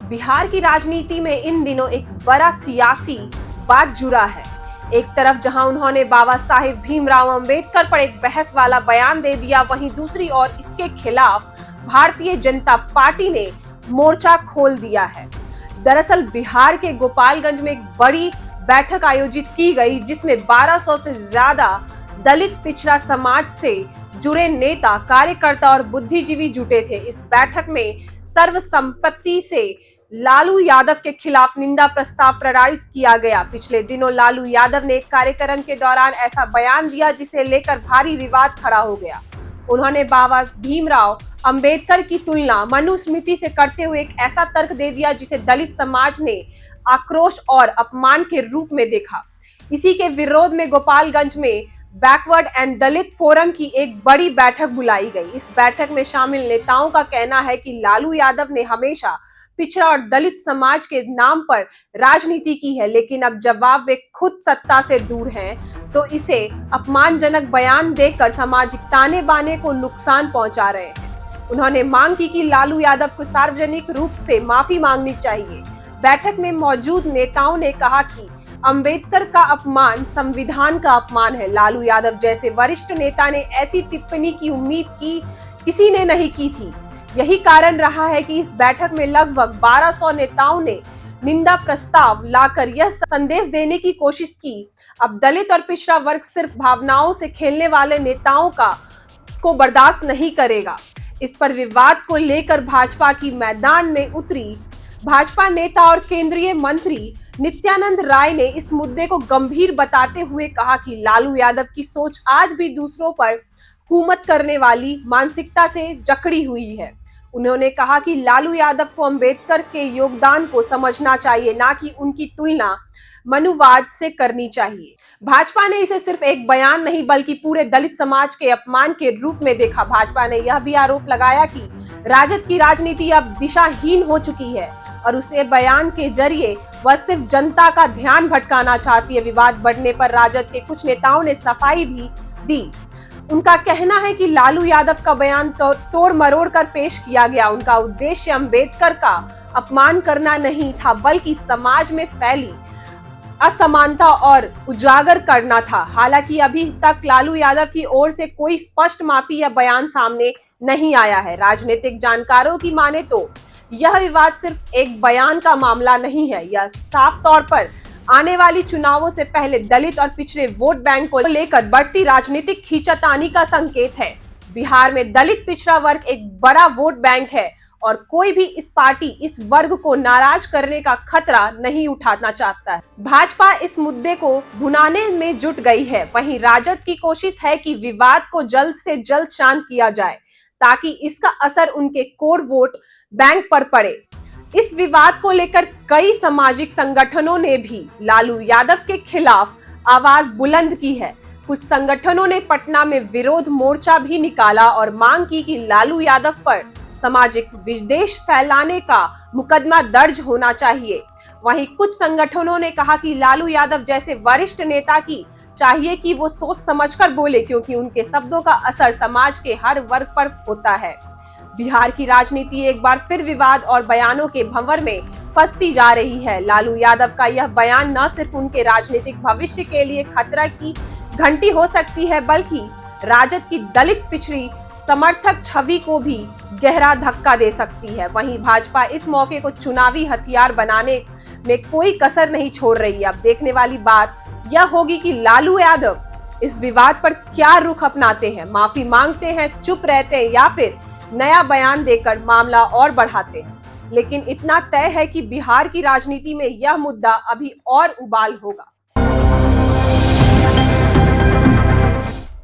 बिहार की राजनीति में इन दिनों एक बड़ा सियासी बात जुड़ा है। एक तरफ जहां उन्होंने बाबा साहेब भीमराव अंबेडकर पर एक बहस वाला बयान दे दिया, वहीं दूसरी ओर इसके खिलाफ भारतीय जनता पार्टी ने मोर्चा खोल दिया है। दरअसल बिहार के गोपालगंज में एक बड़ी बैठक आयोजित की गई, जिसमें 1200 से ज्यादा दलित पिछड़ा समाज से जुड़े नेता, कार्यकर्ता और बुद्धिजीवी जुटे थे। इस बैठक में सर्वसम्मति से लालू यादव के खिलाफ निंदा प्रस्ताव पारित किया गया। पिछले दिनों लालू यादव ने एक कार्यक्रम के दौरान ऐसा बयान दिया जिसे लेकर भारी विवाद खड़ा हो गया। उन्होंने बाबा भीमराव अंबेडकर की तुलना मनुस्मृति से करते हुए एक ऐसा तर्क दे दिया जिसे दलित समाज ने आक्रोश और अपमान के रूप में देखा। इसी के विरोध में गोपालगंज में बैकवर्ड एंड दलित फोरम की एक बड़ी बैठक बुलाई गई। इस बैठक में शामिल नेताओं का कहना है कि लालू यादव ने हमेशा पिछड़ा और दलित समाज के नाम पर राजनीति की है, लेकिन अब जवाब वे खुद सत्ता से दूर हैं तो इसे अपमानजनक बयान देकर सामाजिक ताने बाने को नुकसान पहुंचा रहे हैं। उन्होंने मांग की कि लालू यादव को सार्वजनिक रूप से माफी मांगनी चाहिए। बैठक में मौजूद नेताओं ने कहा कि अंबेडकर का अपमान संविधान का अपमान है। लालू यादव जैसे वरिष्ठ नेता ने ऐसी टिप्पणी की उम्मीद की किसी ने नहीं की थी। यही कारण रहा है कि इस बैठक में लगभग 1200 नेताओं ने निंदा प्रस्ताव लाकर यह संदेश देने की कोशिश की, अब दलित और पिछड़ा वर्ग सिर्फ भावनाओं से खेलने वाले नेताओं को बर्दाश्त नहीं करेगा। इस पर विवाद को लेकर भाजपा की मैदान में उतरी भाजपा नेता और केंद्रीय मंत्री नित्यानंद राय ने इस मुद्दे को गंभीर बताते हुए कहा कि लालू यादव की सोच आज भी दूसरों पर हुकूमत करने वाली मानसिकता से जकड़ी हुई है। उन्होंने कहा कि लालू यादव को अंबेडकर के योगदान को समझना चाहिए, ना कि उनकी तुलना मनुवाद से करनी चाहिए। भाजपा ने इसे सिर्फ एक बयान नहीं बल्कि पूरे दलित समाज के अपमान के रूप में देखा। भाजपा ने यह भी आरोप लगाया कि राजद की राजनीति अब दिशाहीन हो चुकी है और उसे बयान के जरिए वह सिर्फ जनता का ध्यान भटकाना चाहती है। विवाद बढ़ने पर राजद के कुछ नेताओं ने सफाई भी दी। उनका कहना है कि लालू यादव का बयान तोड़ मरोड़ कर पेश किया गया। उनका उद्देश्य अंबेडकर का अपमान करना नहीं था, बल्कि समाज में फैली असमानता और उजागर करना था। हालांकि अभी तक लालू यादव की ओर से कोई स्पष्ट माफी या बयान सामने नहीं आया है। राजनीतिक जानकारों की माने तो यह विवाद सिर्फ एक बयान का मामला नहीं है, यह साफ तौर पर आने वाली चुनावों से पहले दलित और पिछड़े वोट बैंक को लेकर बढ़ती राजनीतिक खींचातानी का संकेत है। बिहार में दलित पिछड़ा वर्ग एक बड़ा वोट बैंक है और कोई भी इस पार्टी इस वर्ग को नाराज करने का खतरा नहीं उठाना चाहता है। भाजपा इस मुद्दे को भुनाने में जुट गई है। वहीं राजद की कोशिश है कि विवाद को जल्द से जल्द शांत किया जाए ताकि इसका असर उनके कोर वोट बैंक पर पड़े। इस विवाद को लेकर कई सामाजिक संगठनों ने भी लालू यादव के खिलाफ आवाज बुलंद की है। कुछ संगठनों ने पटना में विरोध मोर्चा भी निकाला और मांग की कि लालू यादव पर सामाजिक विद्वेष फैलाने का मुकदमा दर्ज होना चाहिए। वहीं कुछ संगठनों ने कहा कि लालू यादव जैसे वरिष्ठ नेता की चाहिए कि वो सोच समझकर बोले, क्योंकि उनके शब्दों का असर समाज के हर वर्ग पर होता है। बिहार की राजनीति एक बार फिर विवाद और बयानों के भंवर में फंसती जा रही है। लालू यादव का यह बयान न सिर्फ उनके राजनीतिक भविष्य के लिए खतरा की घंटी हो सकती है, बल्कि राजद की दलित पिछड़ी समर्थक छवि को भी गहरा धक्का दे सकती है। वहीं भाजपा इस मौके को चुनावी हथियार बनाने में कोई कसर नहीं छोड़ रही है। अब देखने वाली बात यह होगी कि लालू यादव इस विवाद पर क्या रुख अपनाते हैं, माफी मांगते हैं, चुप रहते हैं या फिर नया बयान देकर मामला और बढ़ाते हैं। लेकिन इतना तय है कि बिहार की राजनीति में यह मुद्दा अभी और उबाल होगा।